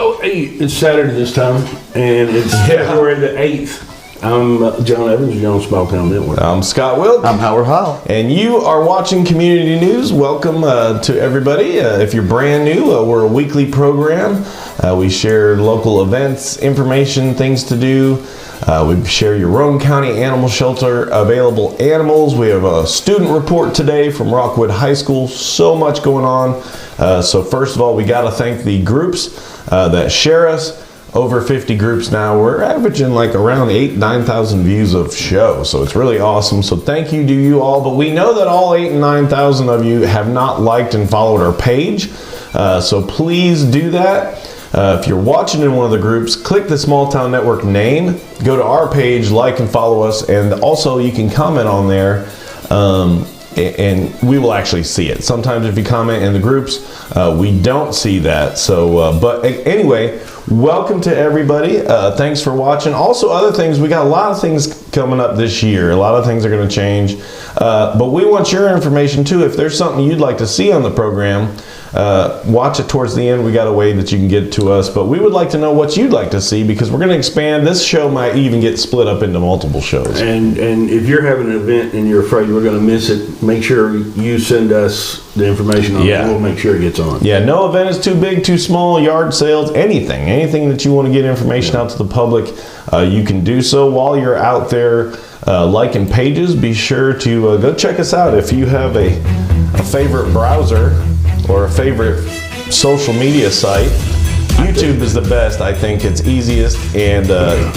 Oh, hey, it's Saturday this time, and it's February the 8th. I'm John Evans, you're on Small Town Network. I'm Scott Wilk. I'm Howard Hall. And you are watching Community News. Welcome to everybody. If you're brand new, we're a weekly program. We share local events, information, things to do. We share your Roane County Animal Shelter available animals. We have a student report today from Rockwood High School. So much going on. So first of all, we got to thank the groups that share us. Over 50 groups now. We're averaging like around 9,000 views of show. So it's really awesome. So thank you to you all. But we know that all 8,000 and 9,000 of you have not liked and followed our page. So please do that. If you're watching in one of the groups, click the Small Town Network name, go to our page, like and follow us, and also you can comment on there, and we will actually see it. Sometimes if you comment in the groups, we don't see that. So, but anyway, welcome to everybody. Thanks for watching. Also, other things, we got a lot of things coming up this year. A lot of things are going to change, but we want your information too. If there's something you'd like to see on the program, watch it towards the end. We got a way that you can get to us, but we would like to know what you'd like to see, because we're going to expand. This show might even get split up into multiple shows. And if you're having an event and you're afraid we're going to miss it, make sure you send us the information on it. We'll make sure it gets on. Yeah, no event is too big, too small, yard sales, anything that you want to get information out to the public, you can do so. While you're out there liking pages, be sure to go check us out. If you have a favorite browser or a favorite social media site, YouTube is the best. I think it's easiest, and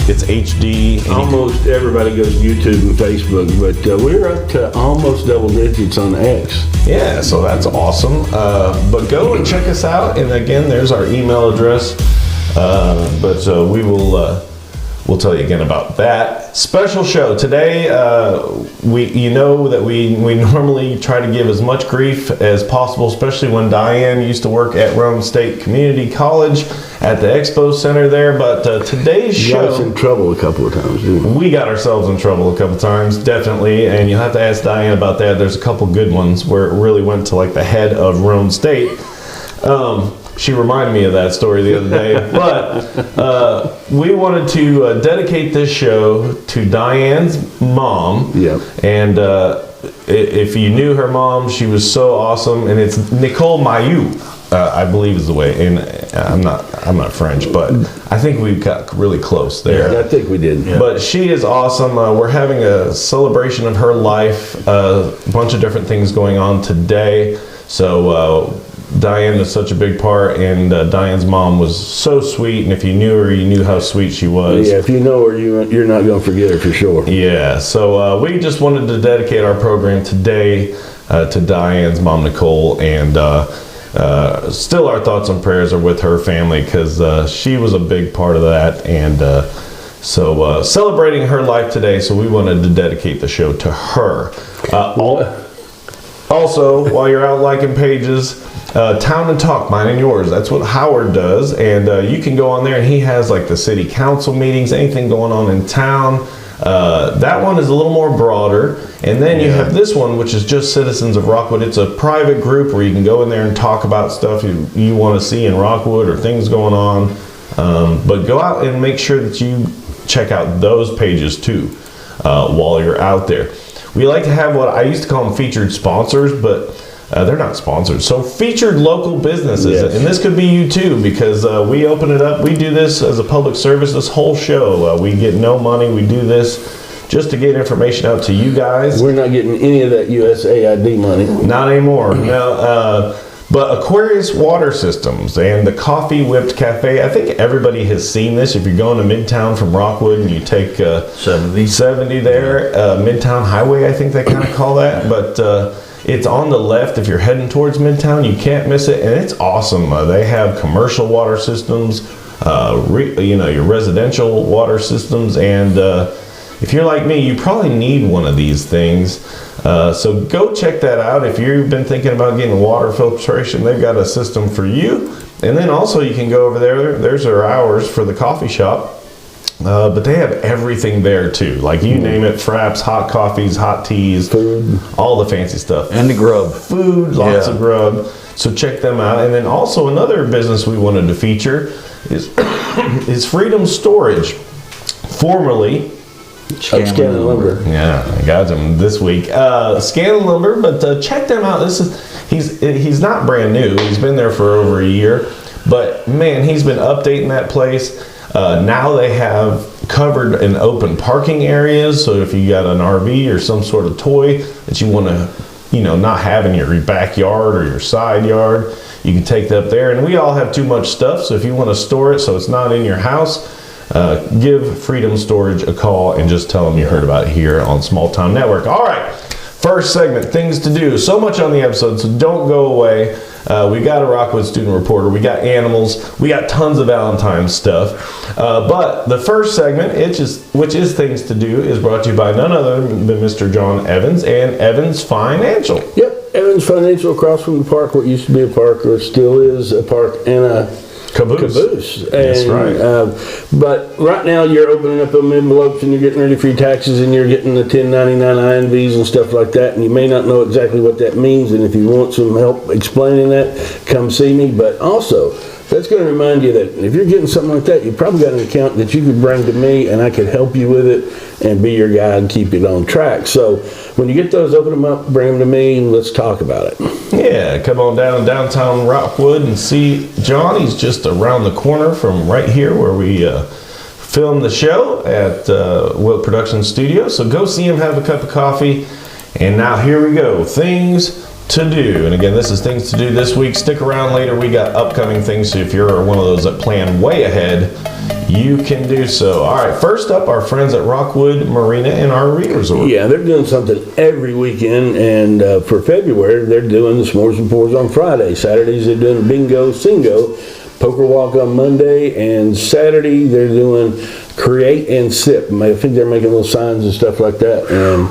it's HD. Almost everybody goes to YouTube and Facebook, but we're up to almost double digits on X. Yeah, so that's awesome. But go and check us out. And again, there's our email address. We'll tell you again about that. Special show today. You know that we normally try to give as much grief as possible, especially when Diane used to work at Roane State Community College at the Expo Center there. But today's show, got us in trouble a couple of times, didn't we? We got ourselves in trouble a couple of times, definitely. And you'll have to ask Diane about that. There's a couple good ones where it really went to like the head of Roane State. She reminded me of that story the other day. But we wanted to dedicate this show to Diane's mom. Yep. And if you knew her mom, she was so awesome. And it's Nicole Mailloux, I believe is the way. And I'm not French, but I think we got really close there. Yeah, I think we did. Yeah. But she is awesome. We're having a celebration of her life. A bunch of different things going on today. So Diane is such a big part, and Diane's mom was so sweet, and if you knew her, you knew how sweet she was. Yeah, if you know her, you're not going to forget her for sure. Yeah, so we just wanted to dedicate our program today to Diane's mom, Nicole, and still our thoughts and prayers are with her family, because she was a big part of that, and so celebrating her life today, so we wanted to dedicate the show to her. Also, while you're out liking pages, Town and Talk, mine and yours. That's what Howard does, and you can go on there, and he has like the city council meetings, anything going on in town. That one is a little more broader, and then you have this one, which is just citizens of Rockwood. It's a private group where you can go in there and talk about stuff you want to see in Rockwood or things going on. But go out and make sure that you check out those pages too while you're out there. We like to have what I used to call them featured sponsors, but they're not sponsored. So featured local businesses, yes. And this could be you too, because we open it up. We do this as a public service, this whole show. We get no money. We do this just to get information out to you guys. We're not getting any of that USAID money. Not anymore. No. But Aquarius Water Systems and the Coffee Whipped Cafe, I think everybody has seen this. If you're going to Midtown from Rockwood and you take 70 there, Midtown Highway, I think they kind of call that. But it's on the left if you're heading towards Midtown. You can't miss it, and it's awesome. They have commercial water systems, your residential water systems, and if you're like me, you probably need one of these things. So go check that out. If you've been thinking about getting water filtration, they've got a system for you. And then also you can go over there. There's their hours for the coffee shop. But they have everything there too. Like you name it, fraps, hot coffees, hot teas, food, all the fancy stuff. And the grub. Food, lots of grub. So check them out. And then also another business we wanted to feature is Freedom Storage, formerly Scanlon Lumber. Yeah, I got them this week. Scanlon Lumber, but check them out. He's not brand new. He's been there for over a year, but man, he's been updating that place. Now they have covered and open parking areas. So if you got an RV or some sort of toy that you want to, not have in your backyard or your side yard, you can take that up there. And we all have too much stuff, so if you want to store it so it's not in your house, give Freedom Storage a call and just tell them you heard about it here on Small Town Network. All right, first segment, things to do. So much on the episode, so don't go away. We got a Rockwood student reporter, we got animals, we got tons of Valentine stuff. But the first segment, which is things to do, is brought to you by none other than Mr. John Evans and Evans Financial. Yep, Evans Financial across from the park, what used to be a park, or still is a park, and a caboose. That's right. But right now you're opening up them envelopes and you're getting ready for your taxes and you're getting the 1099 INVs and stuff like that, and you may not know exactly what that means, and if you want some help explaining that, come see me. But also, that's going to remind you that if you're getting something like that, you probably got an account that you could bring to me and I could help you with it and be your guy and keep it on track. So when you get those, open them up, bring them to me, and let's talk about it. Yeah, come on down to downtown Rockwood and see John. He's just around the corner from right here where we film the show at Wilt Production Studio. So go see him, have a cup of coffee. And now here we go, things to do. And again, this is things to do this week. Stick around later. We got upcoming things. So if you're one of those that plan way ahead, you can do so. All right, first up, our friends at Rockwood Marina and RV Resort. Yeah, they're doing something every weekend, and for February, they're doing the S'mores and Pours on Friday. Saturdays, they're doing bingo, singo, poker walk on Monday, and Saturday, they're doing create and sip. I think they're making little signs and stuff like that, and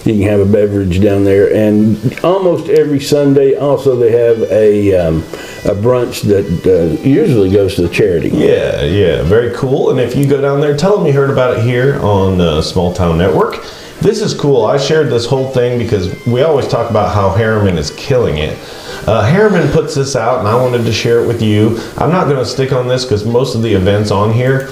you can have a beverage down there. And almost every Sunday, also, they have a brunch that usually goes to the charity. Yeah, very cool. And if you go down there, tell them you heard about it here on Small Town Network. This is cool. I shared this whole thing because we always talk about how Harriman is killing it. Harriman puts this out, and I wanted to share it with you. I'm not going to stick on this because most of the events on here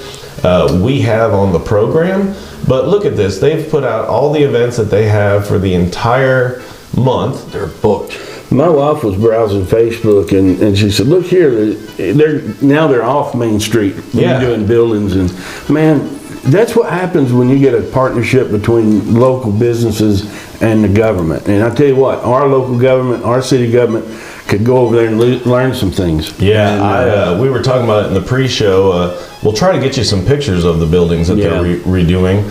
we have on the program. But look at this. They've put out all the events that they have for the entire month. They're booked. My wife was browsing Facebook, and she said, look here, they're off Main Street, doing buildings. And man, that's what happens when you get a partnership between local businesses and the government. And I tell you what, our local government, our city government, could go over there and learn some things. Yeah, and, we were talking about it in the pre-show. We'll try to get you some pictures of the buildings that they're redoing,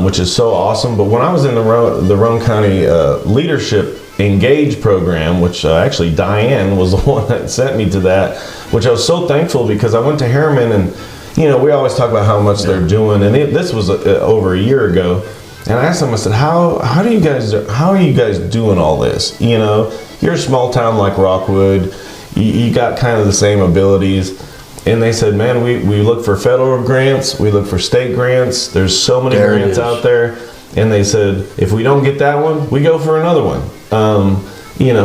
which is so awesome. But when I was in the Roane County Leadership Engage program, which actually Diane was the one that sent me to that, which I was so thankful because I went to Harriman, and we always talk about how much they're doing, and this was over a year ago. And I asked them, I said, how are you guys doing all this? You're a small town like Rockwood, you got kind of the same abilities. And they said, man, we look for federal grants, we look for state grants, there's so many grants out there. And they said, if we don't get that one, we go for another one.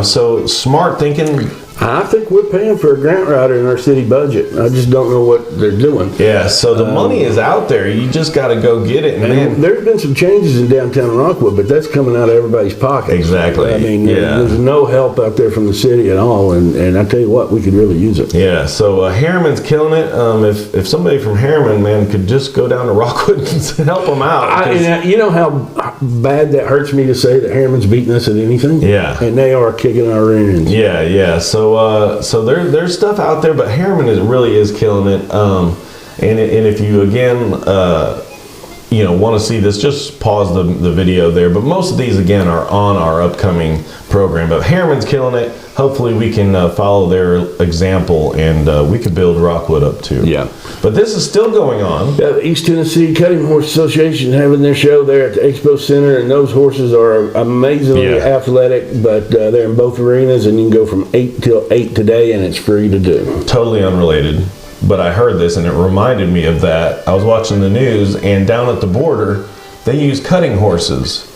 So smart thinking. I think we're paying for a grant writer in our city budget. I just don't know what they're doing. Yeah, so the money is out there. You just got to go get it. And there's been some changes in downtown Rockwood, but that's coming out of everybody's pocket. Exactly. I mean, there's no help out there from the city at all, and I tell you what, we could really use it. Yeah, so Harriman's killing it. If somebody from Harriman, man, could just go down to Rockwood and help them out. And you know how bad that hurts me to say that Harriman's beating us at anything? Yeah. And they are kicking our rear ends. Yeah. So there's stuff out there, but Harriman really is killing it. And if you again want to see this, just pause the video there. But most of these again are on our upcoming program. But Harriman's killing it. Hopefully we can follow their example, and we could build Rockwood up too. Yeah. But this is still going on. The East Tennessee Cutting Horse Association having their show there at the Expo Center, and those horses are amazingly athletic, but they're in both arenas, and you can go from 8 till 8 today, and it's free to do. Totally unrelated, but I heard this, and it reminded me of that. I was watching the news, and down at the border, they use cutting horses.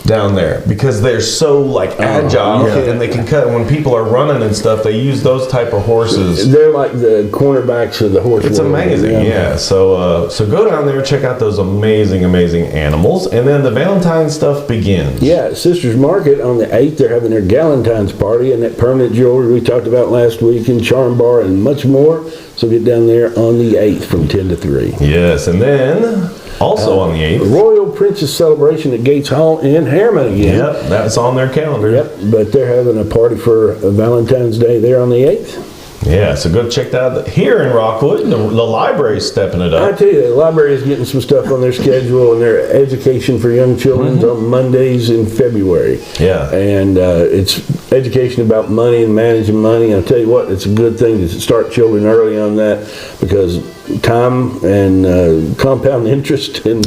down there because they're so like agile and they can cut. When people are running and stuff, they use those type of horses. They're like the cornerbacks of the horse It's world. amazing, yeah. So go down there, check out those amazing animals, and then the Valentine stuff begins. Yeah, Sisters Market on the 8th, they're having their Galentine's party and that permanent jewelry we talked about last week, and charm bar and much more. So get down there on the 8th from 10 to 3. Yes, and then also on the 8th, Royal Princess Celebration at Gates Hall in Harriman again. Yep, that's on their calendar. Yep, but they're having a party for Valentine's Day there on the 8th. Yeah, so go check that out. Here in Rockwood, the library's stepping it I up. tell you, the library is getting some stuff on their schedule and their education for young children on Mondays in February. Yeah. And it's education about money and managing money. I'll tell you what, it's a good thing to start children early on that because time and compound interest and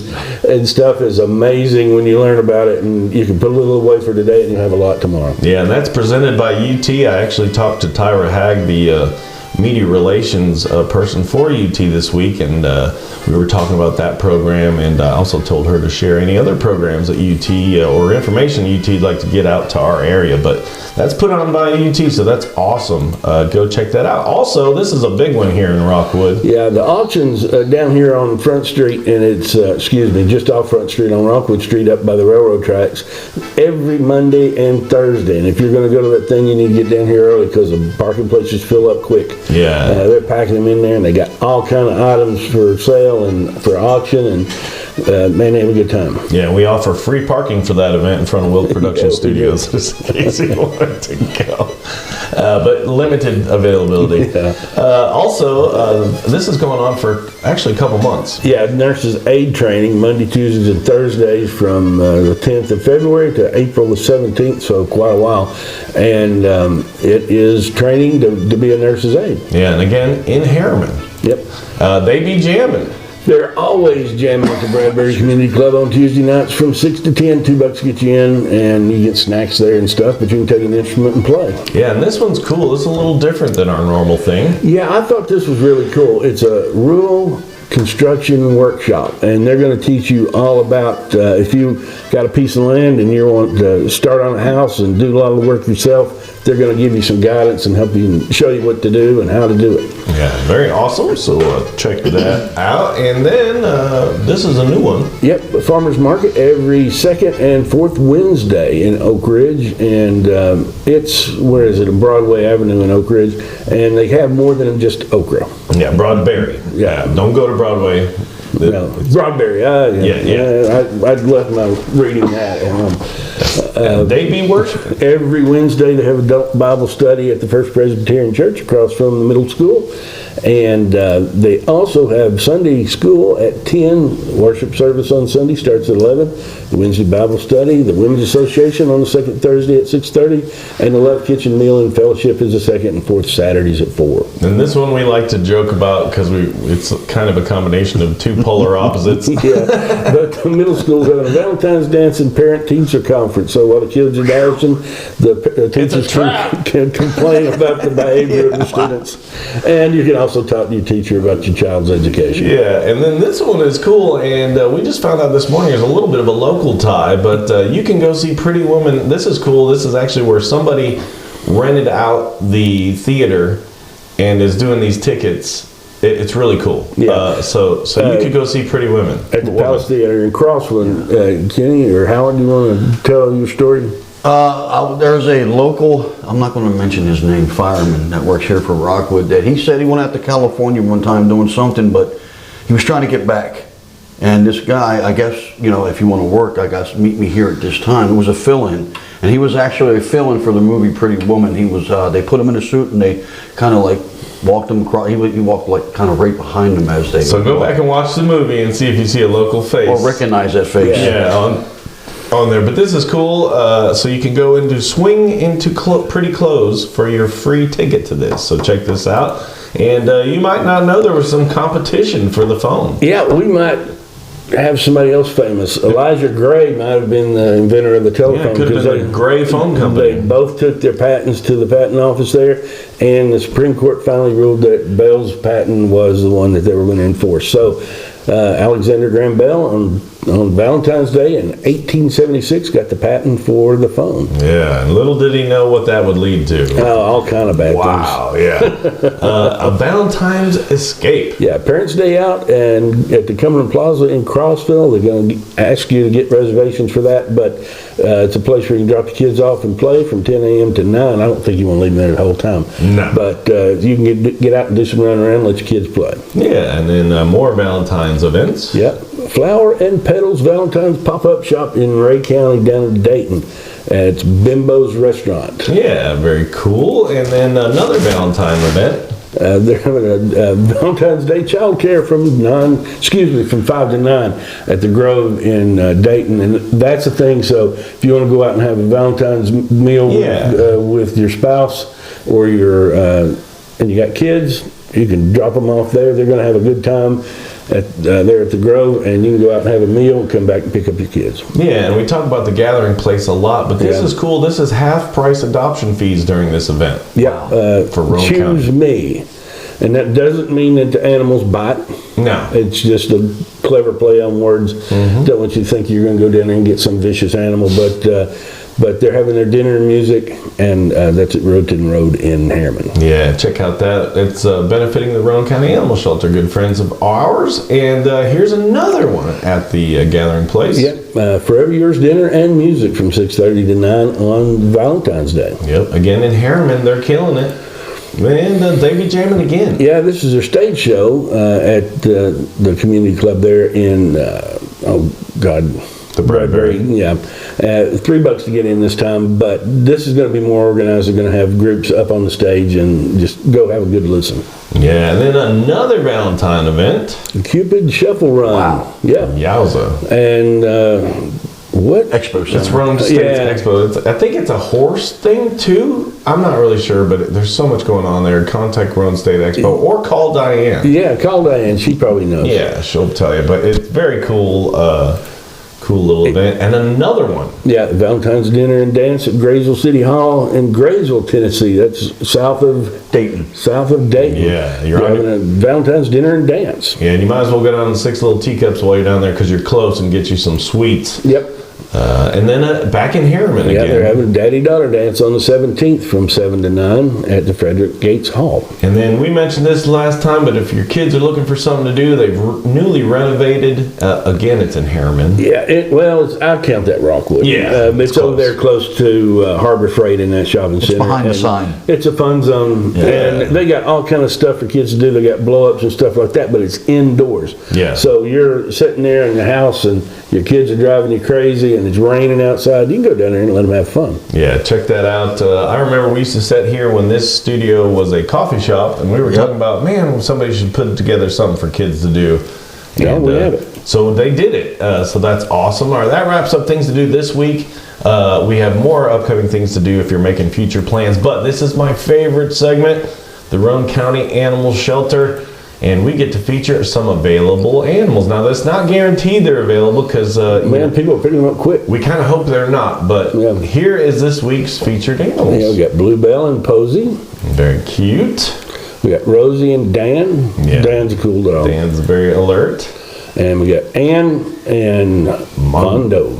stuff is amazing when you learn about it, and you can put a little away for today and you'll have a lot tomorrow. Yeah, and that's presented by UT. I actually talked to Tyra Hagg, the media relations person for UT this week, and we were talking about that program, and I also told her to share any other programs at UT or information UT'd like to get out to our area, but that's put on by UT, so that's awesome. Go check that out. Also, this is a big one here in Rockwood. Yeah, the auction's down here on Front Street, and it's, just off Front Street on Rockwood Street up by the railroad tracks, every Monday and Thursday. And if you're going to go to that thing, you need to get down here early because the parking places fill up quick. Yeah. They're packing them in there, and they got all kind of items for sale and for auction, and man, they have a good time. Yeah, we offer free parking for that event in front of Wilk Production Yeah, Studios, just in case you wanted to go. But limited availability. Yeah. Also, this is going on for actually a couple months. Yeah, nurses aid training Monday, Tuesdays, and Thursdays from the 10th of February to April the 17th, so quite a while. And it is training to be a nurse's aide. Yeah, and again, in Harriman. Yep. They be jamming. They're always jamming at the Bradbury Community Club on Tuesday nights from 6 to 10. $2 to get you in, and you get snacks there and stuff, but you can take an instrument and play. Yeah, and this one's cool. This is a little different than our normal thing. Yeah, I thought this was really cool. It's a rural construction workshop, and they're going to teach you all about if you got a piece of land and you want to start on a house and do a lot of the work yourself, they're going to give you some guidance and help you and show you what to do and how to do it. Yeah, very awesome. So check that out. And then this is a new one. Yep, the farmers market every second and fourth Wednesday in Oak Ridge, and it's, where is it, on Broadway Avenue in Oak Ridge, and they have more than just okra. Yeah, Broadberry. Yeah. Don't go to Broadway. No, Broadberry. I'd left my reading that. They be worshiping. Every Wednesday they have adult Bible study at the First Presbyterian Church across from the middle school. And they also have Sunday school at 10. Worship service on Sunday starts at 11. The Wednesday Bible study, the Women's Association on the second Thursday at 6:30. And the Love Kitchen Meal and Fellowship is the second and fourth Saturdays at 4. And this one we like to joke about because it's kind of a combination of two polar opposites. Yeah, but the middle school's having a Valentine's dance and parent-teacher conference. So while the kids are dancing, the teachers can complain about the behavior of the students. And you can also talk to your teacher about your child's education. Yeah, and then this one is cool, and we just found out this morning there's a little bit of a local tie, but you can go see Pretty Woman. This is cool. This is actually where somebody rented out the theater and is doing these tickets. It's really cool. Yeah. So you could go see Pretty Women. At the Palace Theater in Crossland. Kenny or Howard, do you want to tell your story? There's a local, I'm not going to mention his name, fireman that works here for Rockwood, that he said he went out to California one time doing something, but he was trying to get back. And this guy, I guess, if you want to work, I guess, meet me here at this time. It was a fill-in. And he was actually a fill-in for the movie Pretty Woman. He was, they put him in a suit and they kind of like walked him across. He walked like kind of right behind them as they. So go back and watch the movie and see if you see a local face. Or recognize that face. Yeah, on there. But this is cool. So you can go into swing into Pretty Clothes for your free ticket to this. So check this out. And you might not know there was some competition for the phone. Yeah, we might have somebody else famous. Elijah Gray might have been the inventor of the telephone. Yeah, it could have been the Gray phone company. They both took their patents to the patent office there, and the Supreme Court finally ruled that Bell's patent was the one that they were going to enforce. So Alexander Graham Bell on on Valentine's Day in 1876 got the patent for the phone. Yeah, and little did he know what that would lead to. All kind of bad Wow, yeah. A Valentine's escape. Yeah, Parents' Day Out and at the Cumberland Plaza in Crossville. They're going to ask you to get reservations for that, but it's a place where you can drop your kids off and play from 10 a.m. to 9. I don't think you want to leave them there the whole time. No. But you can get out and do some running around and let your kids play. Yeah, and then more Valentine's events. Yep. Flower and Petals Valentine's pop-up shop in Roane County down in Dayton. It's Bimbo's Restaurant. Yeah, very cool. And then another Valentine event. They're having a Valentine's Day child care from 5 to 9 at the Grove in Dayton, and that's the thing. So if you want to go out and have a Valentine's meal with your spouse or and you got kids, you can drop them off there. They're going to have a good time there at the Grove, and you can go out and have a meal and come back and pick up your kids. Yeah, and we talk about the gathering place a lot, but this is cool. This is half-price adoption fees during this event. Yeah, for Roane County. Choose me. And that doesn't mean that the animals bite. No. It's just a clever play on words. Don't want you to think you're going to go down there and get some vicious animal, but they're having their dinner and music, and that's at Roten Road in Harriman. Yeah, check out that. It's benefiting the Roane County Animal Shelter, good friends of ours. And here's another one at the gathering place. Yep, Forever Yours dinner and music from 6:30 to 9 on Valentine's Day. Yep, again in Harriman, they're killing it. Man, they be jamming again. Yeah, this is their stage show at the community club there in, The Bradbury. Yeah. $3 to get in this time, but this is going to be more organized. They're going to have groups up on the stage and just go have a good listen. Yeah, and then another Valentine event. Cupid Shuffle Run. Wow. Yeah. Yowza. And what? Expo Center. It's Roane State Expo. I think it's a horse thing too. I'm not really sure, but there's so much going on there. Contact Roane State Expo or call Diane. Yeah, call Diane. She probably knows. Yeah, she'll tell you. But it's very cool. Cool little event. And another one. Yeah, Valentine's Dinner and Dance at Graysville City Hall in Graysville, Tennessee. That's south of Dayton. Yeah, you're having a Valentine's Dinner and Dance. Yeah, and you might as well go down to 6 Little Teacups while you're down there because you're close and get you some sweets. Yep. And then back in Harriman again. Yeah, they're having a Daddy-Daughter Dance on the 17th from 7 to 9 at the Frederick Gates Hall. And then we mentioned this last time, but if your kids are looking for something to do, they've newly renovated. Again, it's in Harriman. Yeah, I count that Rockwood. Yeah, it's over there close to Harbor Freight in that shopping center. Behind the sign. It's a fun zone, and they got all kind of stuff for kids to do. They got blow-ups and stuff like that, but it's indoors. Yeah. So you're sitting there in the house, and your kids are driving you crazy, and it's raining outside. You can go down there and let them have fun. Yeah, check that out. I remember we used to sit here when this studio was a coffee shop, and we were talking about, man, somebody should put together something for kids to do. Yeah, we have it. So they did it. So that's awesome. All right, that wraps up things to do this week. We have more upcoming things to do if you're making future plans. But this is my favorite segment, the Roane County Animal Shelter. And we get to feature some available animals. Now, that's not guaranteed they're available because people are picking them up quick. we kind of hope they're not. But here is this week's featured animals. Yeah, we got Bluebell and Posey. Very cute. We got Rosie and Dan. Yeah. Dan's a cool dog. Dan's very alert. And we got Ann and Mondo.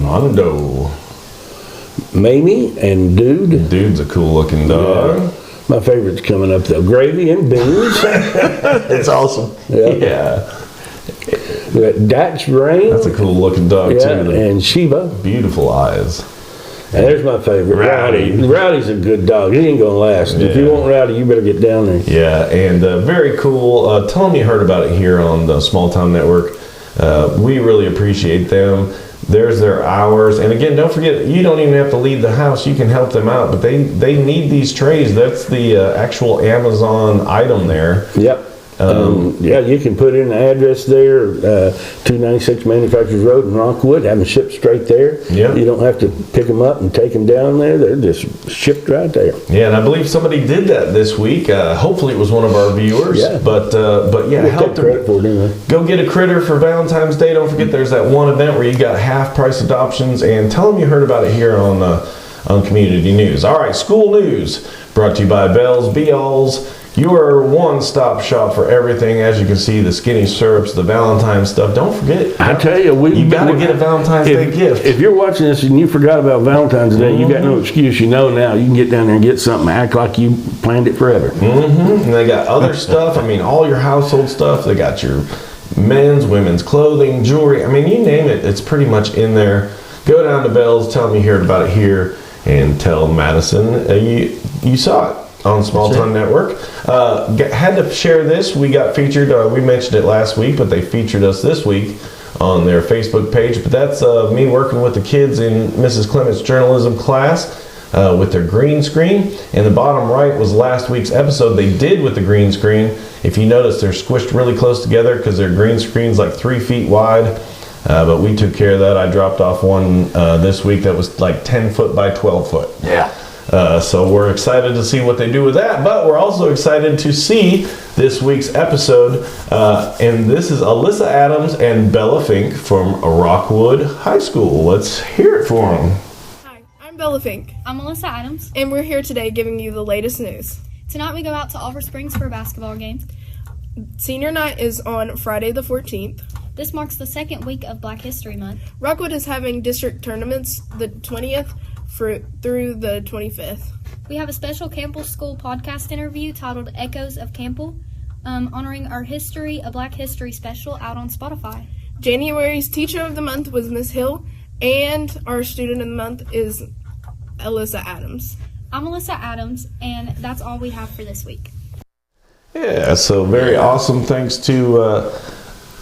Mamie and Dude. Dude's a cool looking dog. Yeah. My favorite's coming up though. Gravy and Beans. It's awesome. Yeah. We got Dax Rain. That's a cool looking dog too. And Sheba. Beautiful eyes. And there's my favorite, Rowdy. Rowdy's a good dog. He ain't gonna last. If you want Rowdy, you better get down there. Yeah, and very cool. Tell them you heard about it here on the Small Town Network. We really appreciate them. There's their hours. And again, don't forget, you don't even have to leave the house. You can help them out. But they need these trays. That's the actual Amazon item there. Yep. You can put in the address there, 296 Manufacturers Road in Rockwood, have them shipped straight there. Yep. You don't have to pick them up and take them down there. They're just shipped right there. Yeah, and I believe somebody did that this week. Hopefully it was one of our viewers. Yeah. But yeah, help them. Credit for it anyway. Go get a critter for Valentine's Day. Don't forget there's that one event where you got half price adoptions, and tell them you heard about it here on Community News. All right, school news brought to you by Bells Be Alls. You are one-stop shop for everything. As you can see, the skinny syrups, the Valentine stuff. Don't forget. I tell you, you got to get a Valentine's Day gift. If you're watching this and you forgot about Valentine's Day, you got no excuse. You know now. You can get down there and get something, act like you planned it forever. And they got other stuff. I mean, all your household stuff. They got your men's, women's clothing, jewelry. I mean, you name it. It's pretty much in there. Go down to Bell's, tell them you heard about it here, and tell Madison you saw it on Small Town Network. Had to share this. We got featured. We mentioned it last week, but they featured us this week on their Facebook page. But that's me working with the kids in Mrs. Clement's journalism class with their green screen. And the bottom right was last week's episode they did with the green screen. If you notice, they're squished really close together because their green screen's like 3 feet wide. But we took care of that. I dropped off one this week that was like 10 foot by 12 foot. Yeah. So we're excited to see what they do with that, but we're also excited to see this week's episode. And this is Alyssa Adams and Bella Fink from Rockwood High School. Let's hear it for them. Hi, I'm Bella Fink, I'm Alyssa Adams. and we're here today giving you the latest news. Tonight we go out to Oliver Springs for a basketball game. Senior night is on Friday the 14th. This marks the second week of Black History Month. Rockwood is having district tournaments the 20th through the 25th. We have a special Campbell School podcast interview titled Echoes of Campbell, honoring our history, a Black History special out on Spotify. January's Teacher of the Month was Miss Hill, and our Student of the Month is Alyssa Adams. I'm Alyssa Adams, and that's all we have for this week. Yeah, so very awesome. Thanks to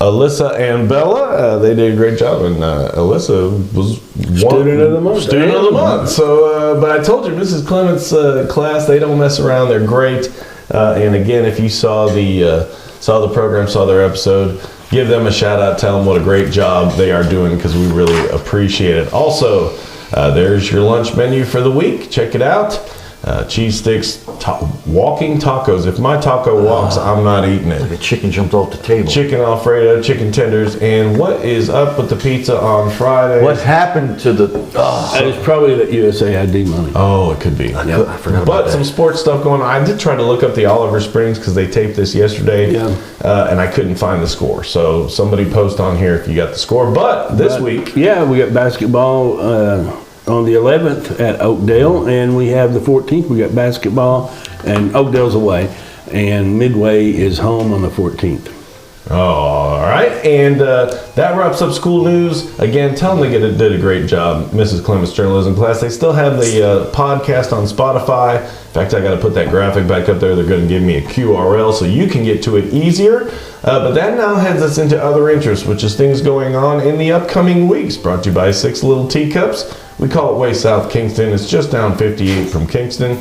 Alyssa and Bella. They did a great job, and Alyssa was Student of the Month. Student of the Month. So, but I told you, Mrs. Clement's class, they don't mess around. They're great. And again, if you saw the program, saw their episode, give them a shout out. Tell them what a great job they are doing because we really appreciate it. Also, there's your lunch menu for the week. Check it out. Cheese sticks, walking tacos. If my taco walks, I'm not eating it. The chicken jumped off the table. Chicken Alfredo, chicken tenders, and what is up with the pizza on Friday? What happened to the... It's probably that USAID money. Oh, it could be. I forgot about But that. some sports stuff going on. I did try to look up the Oliver Springs because they taped this yesterday, and I couldn't find the score. So somebody post on here if you got the score. But this week... Yeah, we got basketball on the 11th at Oakdale, and we have the 14th. We got basketball, and Oakdale's away, and Midway is home on the 14th. All right, and that wraps up school news. Again, tell them they did a great job, Mrs. Clement's journalism class. They still have the podcast on Spotify. In fact, I got to put that graphic back up there. They're going to give me a QRL so you can get to it easier. But that now heads us into other interests, which is things going on in the upcoming weeks. Brought to you by Six Little Teacups. We call it Way South Kingston. It's just down 58 from Kingston.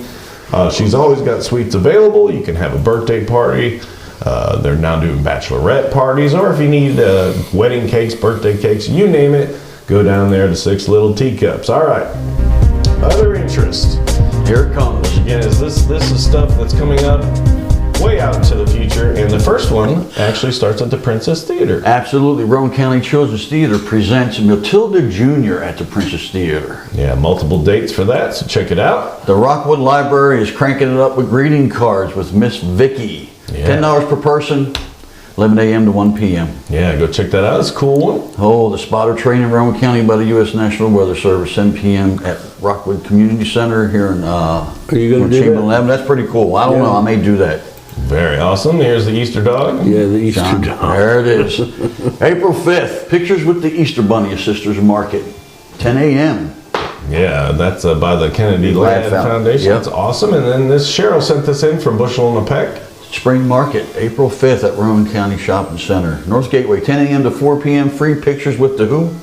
She's always got sweets available. You can have a birthday party. They're now doing bachelorette parties, or if you need wedding cakes, birthday cakes, you name it, go down there to Six Little Teacups. All right. Other interests. Here it comes. Again, this is stuff that's coming up way out into the future, and the first one actually starts at the Princess Theater. Absolutely. Roane County Children's Theater presents Matilda Jr. at the Princess Theater. Yeah, multiple dates for that, so check it out. The Rockwood Library is cranking it up with greeting cards with Miss Vicky. Yeah. $10 per person, 11 a.m. to 1 p.m. Yeah, go check that out. It's a cool one. Oh, the spotter training in Roane County by the U.S. National Weather Service, 10 p.m. at Rockwood Community Center here in Are you going to do Chamberlain that? Avenue. That's pretty cool. I don't know. I may do that. Very awesome. Here's the Easter dog. Yeah, the Easter John, dog. there it is. April 5th, pictures with the Easter Bunny at Sisters Market, 10 a.m. Yeah, that's by the Kennedy Ladd Ladd Foundation. Yep. That's awesome. And then this Cheryl sent this in from Bushel and a Peck. Spring Market, April 5th at Roane County Shopping Center. North Gateway, 10 a.m. to 4 p.m. Free pictures with the who?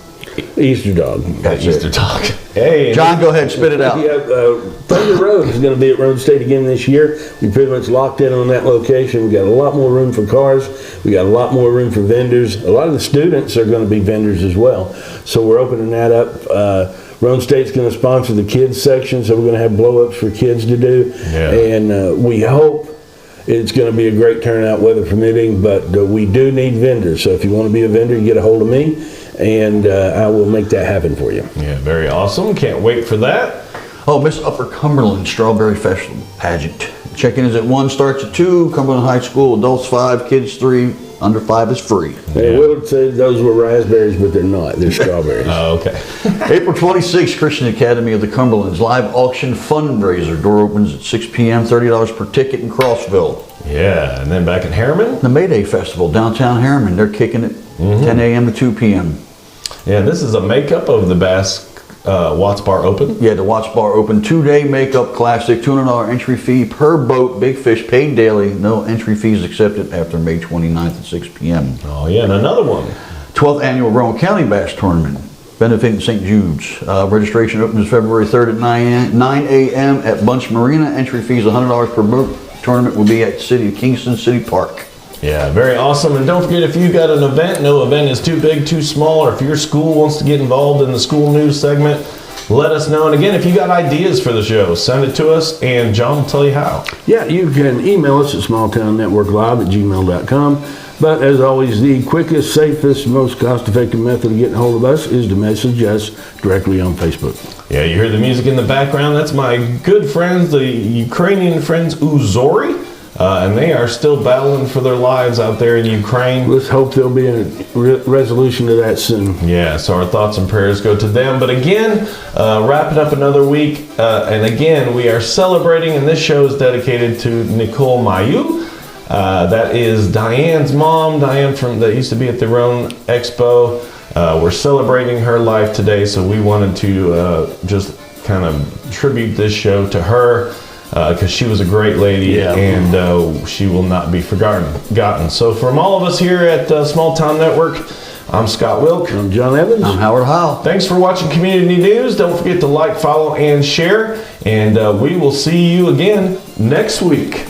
Easter dog. That's Easter it. dog. Hey, John, go ahead, spit it out. Yeah, Thunder Road is going to be at Road State again this year. We pretty much locked in on that location. We got a lot more room for cars. We got a lot more room for vendors. A lot of the students are going to be vendors as well. So we're opening that up. Roane State's going to sponsor the kids section, so we're going to have blow-ups for kids to do. Yeah. And we hope it's going to be a great turnout, weather permitting, but we do need vendors. So if you want to be a vendor, you get a hold of me, and I will make that happen for you. Yeah, very awesome. Can't wait for that. Oh, Miss Upper Cumberland Strawberry Festival Pageant. Check-in is at 1, starts at 2. Cumberland High School, adults 5, kids 3, under 5 is free. Hey, Willard said those were raspberries, but they're not. They're strawberries. Oh, okay. April 26th, Christian Academy of the Cumberlands live auction fundraiser. Door opens at 6 p.m., $30 per ticket in Crossville. Yeah, and then back in Harriman. The May Day Festival, downtown Harriman, they're kicking it 10 a.m. to 2 p.m. Yeah, this is a makeup of the Bass Watts Bar Open. Yeah, the Watts Bar Open 2-day makeup classic, $200 entry fee per boat, big fish paid daily, no entry fees accepted after May 29th at 6 p.m. Oh yeah, and another one. 12th annual Roane County Bass Tournament, benefiting St. Jude's. Registration opens February 3rd at 9 a.m. at Bunch Marina. Entry fees $100 per boat. Tournament will be at Kingston City Park. Yeah, very awesome. And don't forget, if you've got an event, no event is too big, too small, or if your school wants to get involved in the school news segment, let us know. And again, if you got ideas for the show, send it to us, and John will tell you how. Yeah, you can email us at smalltownnetworklive@gmail.com. But as always, the quickest, safest, most cost-effective method of getting hold of us is to message us directly on Facebook. Yeah, you hear the music in the background. That's my good friends, the Ukrainian friends Uzori. And they are still battling for their lives out there in Ukraine. Let's hope there'll be a resolution to that soon. Yeah, so our thoughts and prayers go to them. But again, wrapping up another week. And again, we are celebrating, and this show is dedicated to Nicole Mailloux. That is Diane's mom. Diane that used to be at the Roane Expo. We're celebrating her life today, so we wanted to just kind of tribute this show to her. Because she was a great lady, and she will not be forgotten. So from all of us here at Small Town Network, I'm Scott Wilk. I'm John Evans. I'm Howard Howell. Thanks for watching Community News. Don't forget to like, follow, and share. And we will see you again next week.